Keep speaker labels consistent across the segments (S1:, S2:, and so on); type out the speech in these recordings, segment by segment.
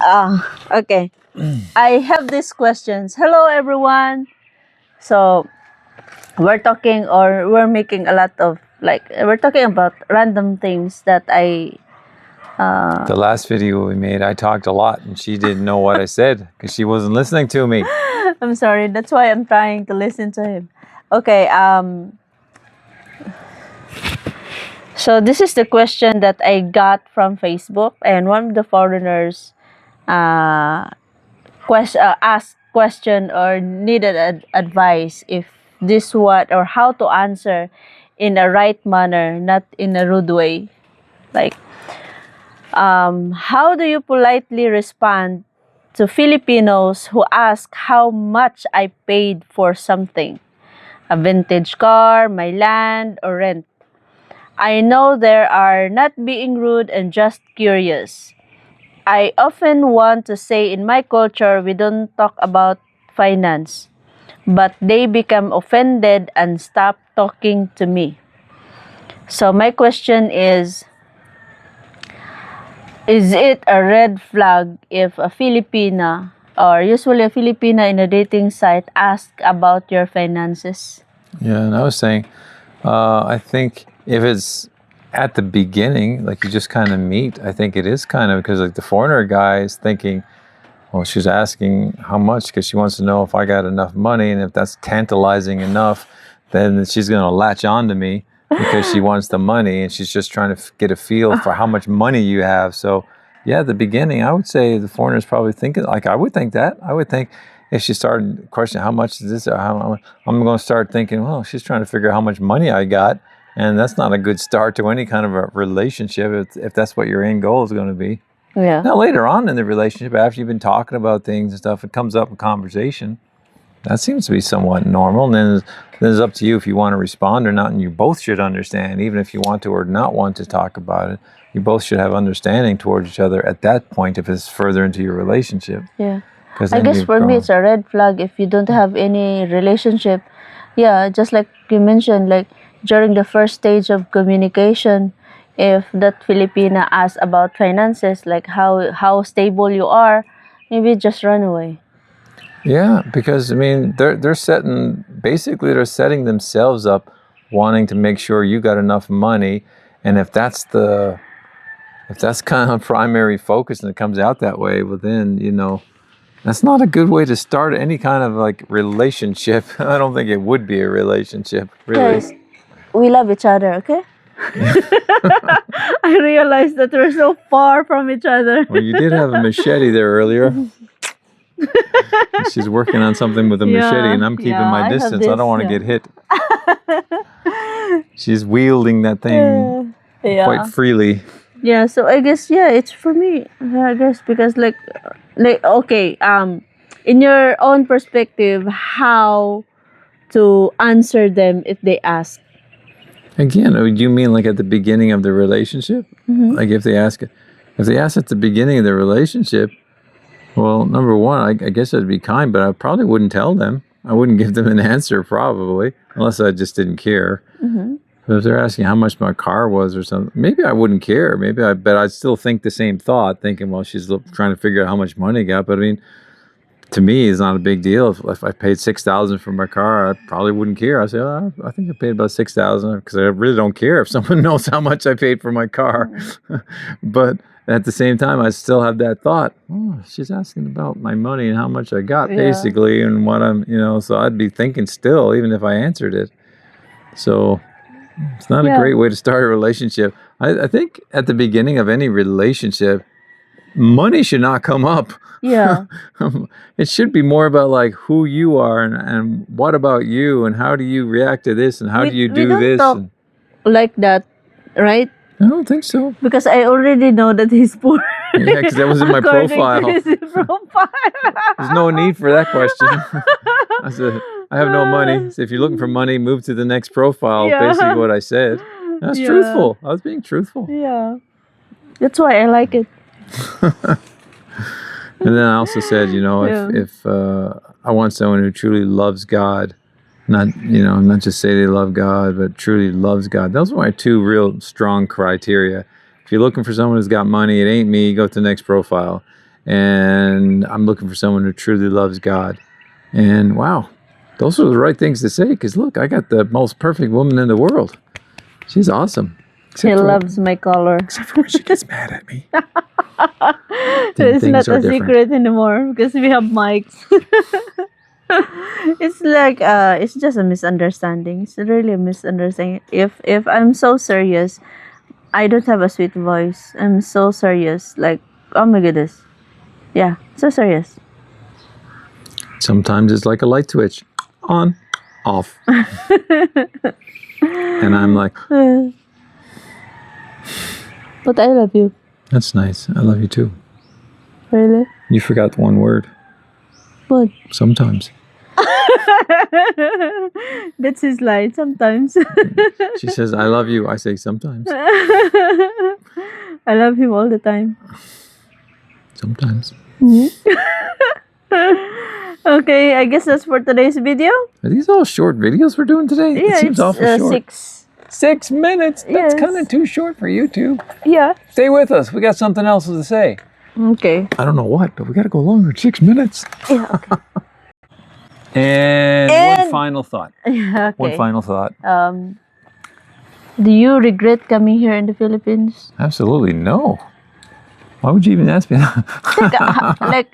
S1: Okay. I have these questions. Hello, everyone. So we're making a lot of we're talking about random things that
S2: The last video we made, I talked a lot and she didn't know what I said because she wasn't listening to me.
S1: I'm sorry. That's why I'm trying to listen to him. Okay. So this is the question that I got from Facebook, and one of the foreigners asked question or needed advice if this what or how to answer in a right manner, not in a rude way. Like, how do you politely respond to Filipinos who ask how much I paid for something? A vintage car, my land, or rent? I know there are not being rude and just curious. I often want to say in my culture we don't talk about finance, but they become offended and stop talking to me. So my question is it a red flag if a Filipina or usually a Filipina in a dating site ask about your finances?
S2: Yeah, and I was saying, I think if it's at the beginning, like you just kind of meet, I think it is kind of because like the foreigner guy is thinking, well, she's asking how much because she wants to know if I got enough money, and if that's tantalizing enough, then she's going to latch on to me because she wants the money and she's just trying to get a feel for how much money you have. So, yeah, at the beginning, I would say the foreigner's probably thinking, like I would think that. I would think if she started questioning how much is this, or I'm going to start thinking, well, she's trying to figure out how much money I got. And that's not a good start to any kind of a relationship if that's what your end goal is going to be.
S1: Yeah.
S2: Now, later on in the relationship, after you've been talking about things and stuff, it comes up in conversation. That seems to be somewhat normal. And then it's up to you if you want to respond or not. And you both should understand, even if you want to or not want to talk about it. You both should have understanding towards each other at that point if it's further into your relationship.
S1: Yeah. I guess for me, it's a red flag if you don't have any relationship. Yeah, just like you mentioned, like during the first stage of communication, if that Filipina asks about finances, like how stable you are, maybe just run away.
S2: Yeah, because I mean, they're setting themselves up, wanting to make sure you got enough money, and if that's kind of primary focus and it comes out that way, well then that's not a good way to start any kind of like relationship. I don't think it would be a relationship, really.
S1: Guys, we love each other, okay? I realized that we're so far from each other.
S2: Well, you did have a machete there earlier. She's working on something with a machete, and I'm keeping my distance. I don't want to get hit. She's wielding that thing quite freely.
S1: Yeah, so I guess it's for me. I guess because like okay, in your own perspective, how to answer them if they ask?
S2: Again, do you mean like at the beginning of the relationship?
S1: Mm-hmm.
S2: Like if they ask at the beginning of the relationship, well, number one, I guess I'd be kind, but I probably wouldn't tell them. I wouldn't give them an answer probably, unless I just didn't care.
S1: Mm-hmm.
S2: But if they're asking how much my car was or something, maybe I wouldn't care. But I'd still think the same thought, thinking, well, she's trying to figure out how much money I got. But I mean, to me, it's not a big deal. If I paid $6,000 for my car, I probably wouldn't care. I'd say, oh, I think I paid about $6,000 because I really don't care if someone knows how much I paid for my car. But at the same time, I still have that thought, oh, she's asking about my money and how much I got, basically, and what I'm, so I'd be thinking still, even if I answered it. So it's not a great way to start a relationship. I think at the beginning of any relationship, money should not come up.
S1: Yeah.
S2: It should be more about like who you are and what about you and how do you react to this and how do you do this.
S1: Talk like that, right?
S2: I don't think so.
S1: Because I already know that he's poor.
S2: Yeah, because that was in my profile.
S1: To his profile.
S2: There's no need for that question. I said, I have no money. So if you're looking for money, move to the next profile.
S1: Yeah.
S2: Basically what I said. That's truthful. I was being truthful.
S1: Yeah. That's why I like it.
S2: And then I also said, if I want someone who truly loves God, not just say they love God, but truly loves God. Those are my two real strong criteria. If you're looking for someone who's got money, it ain't me, go to the next profile. and I'm looking for someone who truly loves God. And wow, those are the right things to say, because look, I got the most perfect woman in the world. She's awesome.
S1: He loves my color.
S2: Except for when she gets mad at me.
S1: It's
S2: things
S1: not
S2: are
S1: a
S2: different.
S1: secret anymore because we have mics. It's like it's just a misunderstanding. It's really a misunderstanding. If I'm so serious, I don't have a sweet voice. I'm so serious. Like, oh my goodness. Yeah, so serious.
S2: Sometimes it's like a light switch. On, off. And I'm like,
S1: But I love you.
S2: that's nice. I love you too.
S1: Really?
S2: You forgot one word.
S1: What?
S2: Sometimes.
S1: That's his line sometimes.
S2: She says, I love you. I say sometimes.
S1: I love him all the time.
S2: Sometimes.
S1: Okay, I guess that's for today's video.
S2: Are these all short videos we're doing today?
S1: Yeah,
S2: it seems
S1: it's
S2: awful short. 6 minutes? That's
S1: Yes.
S2: kind of too short for YouTube.
S1: Yeah.
S2: Stay with us. We got something else to say.
S1: Okay.
S2: I don't know what, but we got to go longer. 6 minutes.
S1: Yeah. Okay.
S2: And one final thought.
S1: Okay.
S2: One final thought.
S1: Do you regret coming here in the Philippines?
S2: Absolutely no. Why would you even ask me that?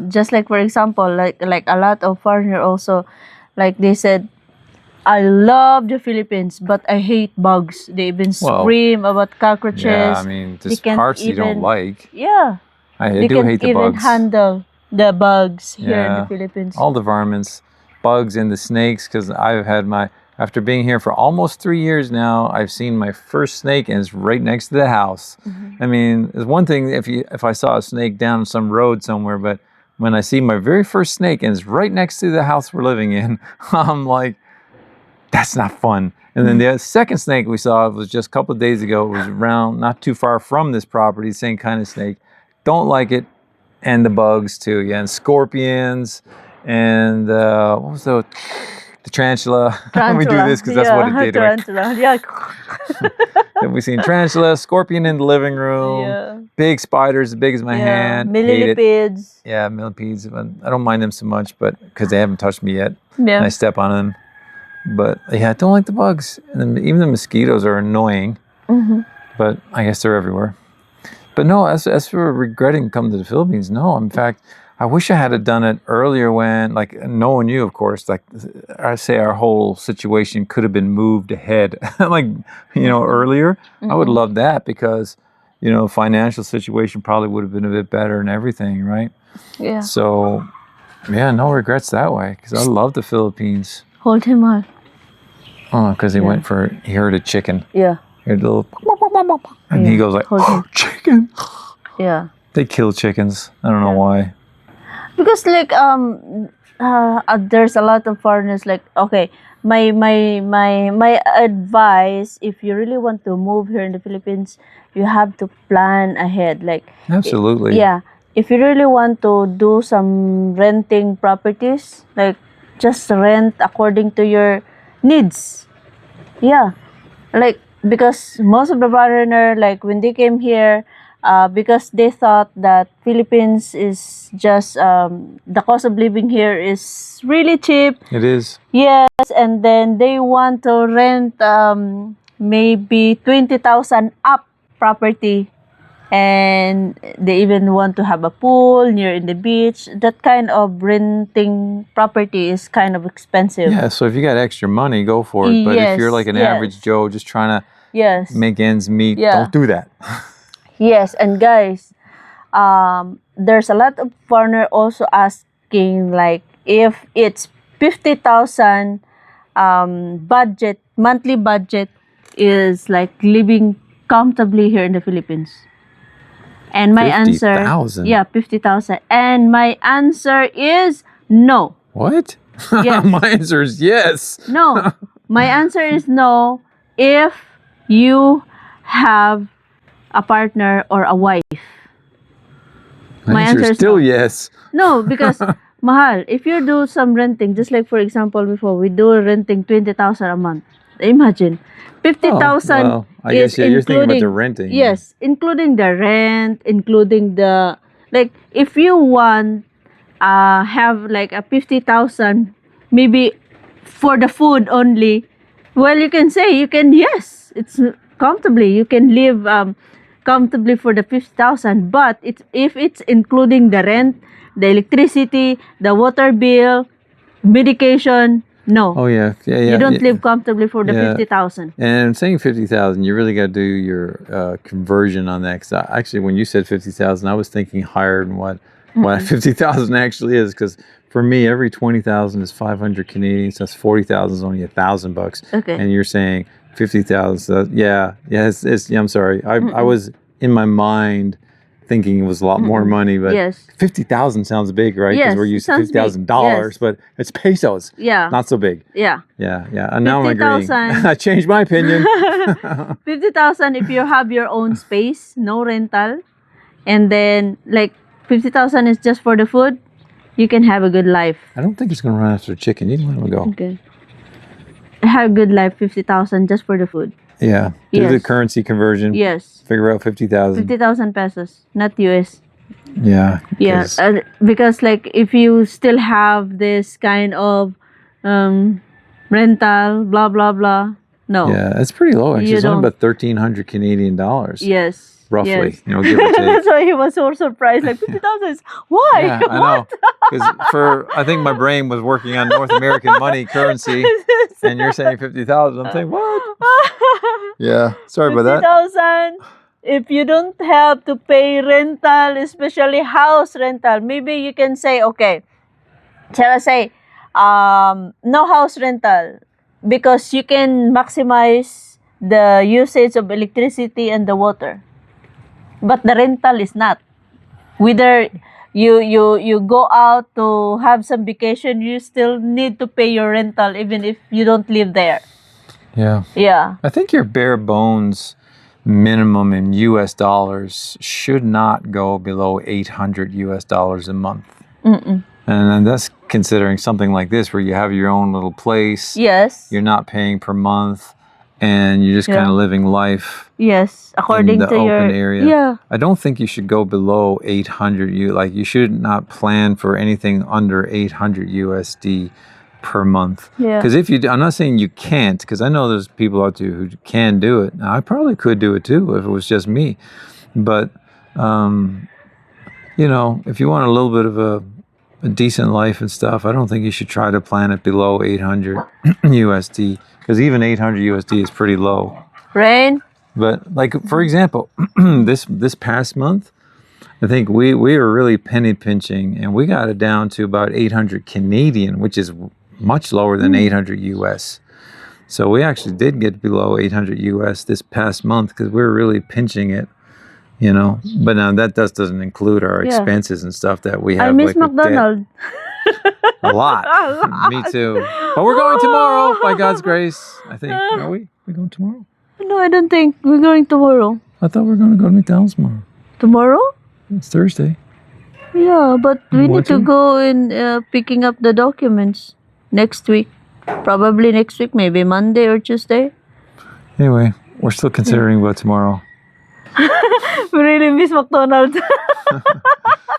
S1: Just like for example, like a lot of foreigners also, like they said, I love the Philippines, but I hate bugs. They even scream about cockroaches.
S2: Yeah, I mean, there's parts you don't like.
S1: Yeah.
S2: I do hate the bugs.
S1: They can't even handle the bugs here in the Philippines.
S2: All the varmints, bugs and the snakes, because I've had after being here for almost 3 years now, I've seen my first snake, and it's right next to the house. I mean, it's one thing if I saw a snake down some road somewhere, but when I see my very first snake and it's right next to the house we're living in, I'm like, that's not fun. And then the second snake we saw was just a couple of days ago. It was around, not too far from this property, same kind of snake. Don't like it. And the bugs too, yeah, and scorpions, and what was the tarantula? We do this because that's what it did.
S1: Tarantula. Yeah.
S2: We've seen tarantula, scorpion in the living room, big spiders as big as my hand.
S1: Millipedes.
S2: Yeah, millipedes. I don't mind them so much, but because they haven't touched me yet.
S1: Yeah.
S2: And I step on them. But yeah, I don't like the bugs. And then even the mosquitoes are annoying. But I guess they're everywhere. But no, as for regretting coming to the Philippines, no. In fact, I wish I had done it earlier when, like, knowing you, of course, like, I say our whole situation could have been moved ahead, like, earlier. I would love that because, financial situation probably would have been a bit better and everything, right?
S1: Yeah.
S2: So, yeah, no regrets that way because I love the Philippines.
S1: Hold him on.
S2: Oh, because he heard a chicken.
S1: Yeah.
S2: He heard a little, and he goes like, oh, chicken.
S1: Yeah.
S2: They kill chickens. I don't know why.
S1: Because like there's a lot of foreigners like, okay, my advice, if you really want to move here in the Philippines, you have to plan ahead. Like,
S2: absolutely.
S1: Yeah. If you really want to do some renting properties, like just rent according to your needs. Yeah. Like, because most of the foreigner, like when they came here, because they thought that Philippines is just the cost of living here is really cheap.
S2: It is.
S1: Yes, and then they want to rent maybe 20,000 up property, and they even want to have a pool near in the beach. That kind of renting property is kind of expensive.
S2: Yeah, so if you got extra money, go for it. But if you're like an average Joe just trying to make ends meet, don't do that.
S1: Yes, and guys, there's a lot of foreigner also asking, like, if it's 50,000 monthly budget is like living comfortably here in the Philippines. And my
S2: 50,000?
S1: answer, 50,000. And my answer is no.
S2: What?
S1: Yes.
S2: My answer is yes.
S1: No. My answer is no if you have a partner or a wife.
S2: My answer is still yes.
S1: No, because mahal, if you do some renting, just like for example before, we do renting 20,000 a month. Imagine, 50,000
S2: well, I guess you're thinking about the renting.
S1: Yes, including the rent, including the Like if you want have like a 50,000 maybe for the food only, well, you can say, you can, yes, it's comfortably, you can live comfortably for the 50,000, but it's, if it's including the rent, the electricity, the water bill, medication, no.
S2: Oh yeah, yeah, yeah.
S1: You don't
S2: yeah.
S1: live comfortably for the
S2: Yeah.
S1: 50,000.
S2: And saying 50,000, you really got to do your conversion on that. Because actually, when you said 50,000, I was thinking higher than what 50,000 actually is. Because for me, every 20,000 is 500 Canadian. So that's 40,000 is only $1,000.
S1: Okay.
S2: And you're saying 50,000. So yeah. I'm sorry. I was in my mind thinking it was a lot more money, but
S1: Yes.
S2: 50,000 sounds big, right?
S1: Yes,
S2: Because we're
S1: it
S2: used to
S1: sounds big.
S2: $50,000,
S1: Yes.
S2: but it's pesos.
S1: Yeah.
S2: Not so big.
S1: Yeah.
S2: Yeah. And now I'm agreeing.
S1: 50,000.
S2: I changed my opinion.
S1: 50,000 if you have your own space, no rental, and then like 50,000 is just for the food, you can have a good life.
S2: I don't think it's going to run after chicken. You can let him go.
S1: Okay. Have a good life, 50,000 just for the food.
S2: Yeah. Do the
S1: Yes.
S2: currency conversion.
S1: Yes.
S2: Figure out 50,000.
S1: 50,000 pesos, not US.
S2: Yeah.
S1: Yeah,
S2: 'cause-
S1: because like if you still have this kind of rental, blah blah blah. No.
S2: Yeah, it's pretty low. Actually,
S1: You
S2: it's only
S1: don't-
S2: about 1,300 Canadian dollars.
S1: Yes.
S2: Roughly,
S1: Yes.
S2: give or take.
S1: That's why he was so surprised. Like 50,000 is why?
S2: Yeah, I know. Because I think my brain was working on North American money currency, and you're saying 50,000. I'm saying what? Yeah. Sorry about that.
S1: 50,000. If you don't have to pay rental, especially house rental, maybe you can say, okay, shall I say, no house rental, because you can maximize the usage of electricity and the water. But the rental is not. Whether you go out to have some vacation, you still need to pay your rental even if you don't live there.
S2: Yeah.
S1: Yeah.
S2: I think your bare bones minimum in US dollars should not go below 800 US dollars a month.
S1: Mm-mm.
S2: And then that's considering something like this where you have your own little place.
S1: Yes.
S2: You're not paying per month and you're just
S1: Yeah.
S2: kind of living life
S1: Yes, according
S2: in the
S1: to your
S2: open area.
S1: Yeah.
S2: I don't think you should go below 800 you should not plan for anything under 800 USD per month.
S1: Yeah.
S2: Because I'm not saying you can't, because I know there's people out there who can do it. Now, I probably could do it too if it was just me. But, if you want a little bit of a decent life and stuff, I don't think you should try to plan it below 800 USD, because even 800 USD is pretty low.
S1: Rain.
S2: But like, for example, this past month, I think we were really penny pinching, and we got it down to about 800 Canadian, which is much lower than 800 US. So we actually did get below 800 US this past month because we were really pinching it, But now that doesn't include our
S1: Yeah.
S2: expenses and stuff that we have.
S1: I miss
S2: like with debt.
S1: McDonald's.
S2: A lot. Me too. But we're going tomorrow, by God's grace. I think. Are we? We going tomorrow?
S1: No, I don't think we're going tomorrow.
S2: I thought we were going to go to McDonald's tomorrow.
S1: Tomorrow?
S2: It's Thursday.
S1: Yeah, but we
S2: Want
S1: need to
S2: to?
S1: go in picking up the documents next week. Probably next week, maybe Monday or Tuesday.
S2: Anyway, we're still considering about tomorrow.
S1: We really miss McDonald's.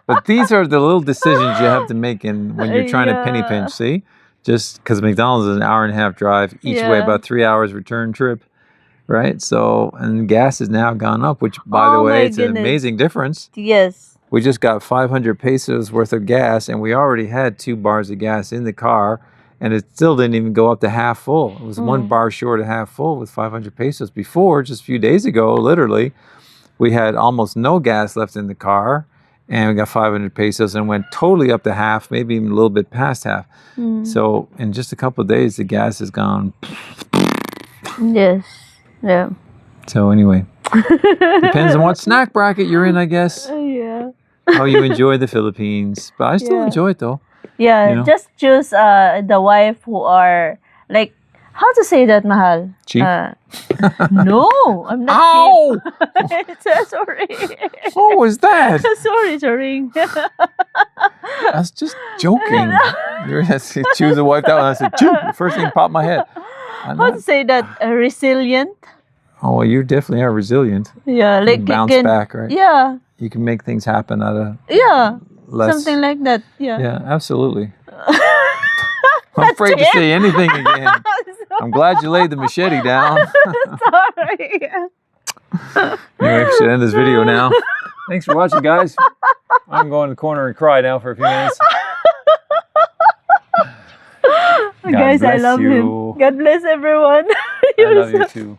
S2: But these are the little decisions you have to make when you're trying to penny
S1: Yeah.
S2: pinch. See, just because McDonald's is an hour and a half drive each way,
S1: Yeah.
S2: about 3 hours return trip, right? So, and gas has now gone up, which, by the
S1: Oh
S2: way,
S1: my
S2: it's an
S1: goodness.
S2: amazing difference.
S1: Yes.
S2: We just got 500 pesos worth of gas, and we already had 2 bars of gas in the car, and it still didn't even go up to half full. It was 1 bar short of half full with 500 pesos. Before, just a few days ago, literally, we had almost no gas left in the car, and we got 500 pesos and went totally up to half, maybe even a little bit past half. So in just a couple of days, the gas has gone.
S1: Yes. Yeah.
S2: So anyway, depends on what snack bracket you're in, I guess.
S1: Yeah.
S2: How you enjoy the Philippines. But I still
S1: Yeah.
S2: enjoy it though.
S1: Yeah.
S2: You know?
S1: Just choose the wife who are like, how to say that, Mahal?
S2: Cheap?
S1: No, I'm not
S2: Ow!
S1: cheap. Sorry.
S2: What was that?
S1: Sorry.
S2: I was just joking. You're gonna say, choose a wife that one. I said, choop. The first thing popped in my head. I'm
S1: How to
S2: not,
S1: say that? Resilient.
S2: oh, well, you definitely are resilient.
S1: Yeah, like you
S2: Bounce
S1: can.
S2: back, right?
S1: Yeah,
S2: you can make things happen out of
S1: Yeah,
S2: less.
S1: something like that. Yeah.
S2: Yeah, absolutely. I'm afraid to say anything again. I'm glad you laid the machete down.
S1: Sorry.
S2: Anyway, we should end this video now. Thanks for watching, guys. I'm going to the corner and cry now for a few minutes.
S1: Guys, I
S2: bless
S1: love
S2: you.
S1: him. God bless everyone.
S2: I love you too.